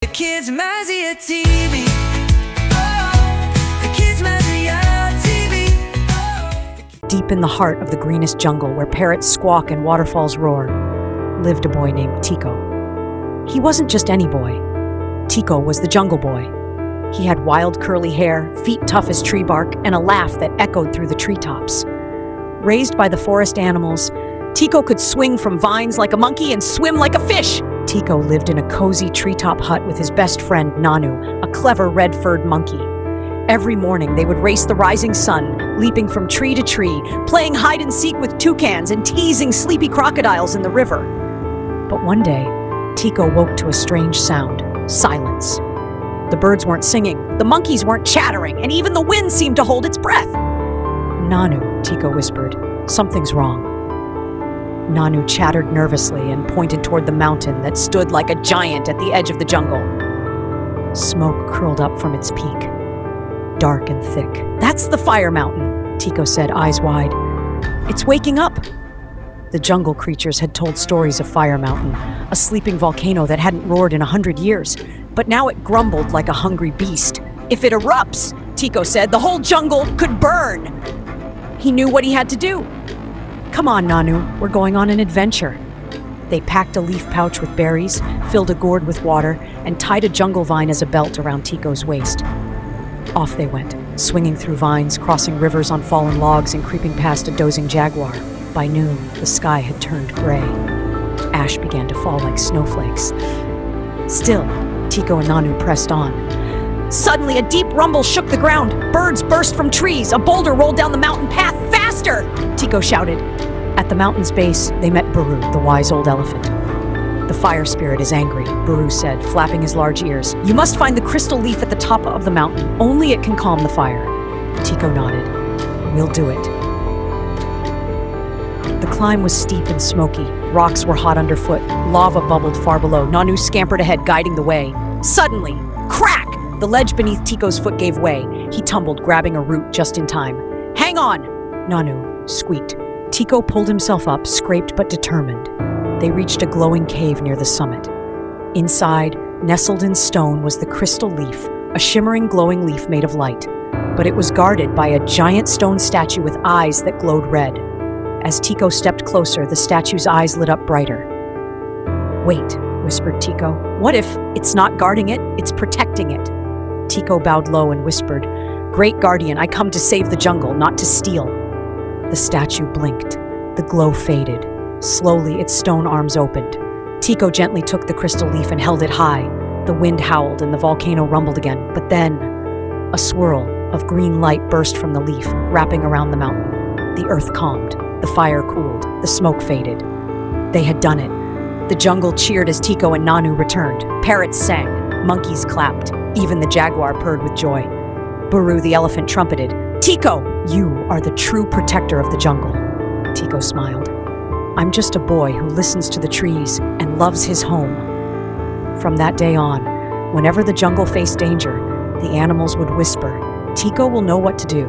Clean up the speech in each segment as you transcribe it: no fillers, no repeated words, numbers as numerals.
The kids Mazia TV. Oh, the kids Mazia TV. Deep in the heart of the greenest jungle where parrots squawk and waterfalls roar, lived a boy named Tiko. He wasn't just any boy. Tiko was the jungle boy. He had wild curly hair, feet tough as tree bark, and a laugh that echoed through the treetops. Raised by the forest animals, Tiko could swing from vines like a monkey and swim like a fish. Tiko lived in a cozy treetop hut with his best friend Nanu, a clever red-furred monkey. Every morning they would race the rising sun, leaping from tree to tree, playing hide-and-seek with toucans and teasing sleepy crocodiles in the river. But one day, Tiko woke to a strange sound: silence. The birds weren't singing, the monkeys weren't chattering, and even the wind seemed to hold its breath. "Nanu," Tiko whispered, "something's wrong." Nanu chattered nervously and pointed toward the mountain that stood like a giant at the edge of the jungle. Smoke curled up from its peak, dark and thick. "That's the fire mountain," Tiko said, eyes wide. "It's waking up." The jungle creatures had told stories of Fire Mountain, a sleeping volcano that hadn't roared in 100 years, but now it grumbled like a hungry beast. "If it erupts," Tiko said, "the whole jungle could burn." He knew what he had to do. "Come on, Nanu, we're going on an adventure." They packed a leaf pouch with berries, filled a gourd with water, and tied a jungle vine as a belt around Tiko's waist. Off they went, swinging through vines, crossing rivers on fallen logs, and creeping past a dozing jaguar. By noon, the sky had turned gray. Ash began to fall like snowflakes. Still, Tiko and Nanu pressed on. Suddenly, a deep rumble shook the ground. Birds burst from trees. A boulder rolled down the mountain path. "Faster!" Tiko shouted. At the mountain's base, they met Baru, the wise old elephant. "The fire spirit is angry," Baru said, flapping his large ears. "You must find the crystal leaf at the top of the mountain. Only it can calm the fire." Tiko nodded. "We'll do it." The climb was steep and smoky. Rocks were hot underfoot. Lava bubbled far below. Nanu scampered ahead, guiding the way. Suddenly, crack! The ledge beneath Tiko's foot gave way. He tumbled, grabbing a root just in time. "Hang on!" Nanu squeaked. Tiko pulled himself up, scraped but determined. They reached a glowing cave near the summit. Inside, nestled in stone, was the crystal leaf, a shimmering, glowing leaf made of light. But it was guarded by a giant stone statue with eyes that glowed red. As Tiko stepped closer, the statue's eyes lit up brighter. "Wait," whispered Tiko. "What if it's not guarding it, it's protecting it?" Tiko bowed low and whispered, "Great Guardian, I come to save the jungle, not to steal." The statue blinked. The glow faded. Slowly, its stone arms opened. Tiko gently took the crystal leaf and held it high. The wind howled and the volcano rumbled again. But then, a swirl of green light burst from the leaf, wrapping around the mountain. The earth calmed. The fire cooled. The smoke faded. They had done it. The jungle cheered as Tiko and Nanu returned. Parrots sang. Monkeys clapped. Even the jaguar purred with joy. Baru the elephant trumpeted, "Tiko, you are the true protector of the jungle." Tiko smiled. "I'm just a boy who listens to the trees and loves his home." From that day on, whenever the jungle faced danger, the animals would whisper, "Tiko will know what to do."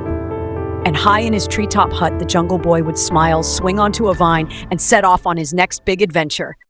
And high in his treetop hut, the jungle boy would smile, swing onto a vine, and set off on his next big adventure.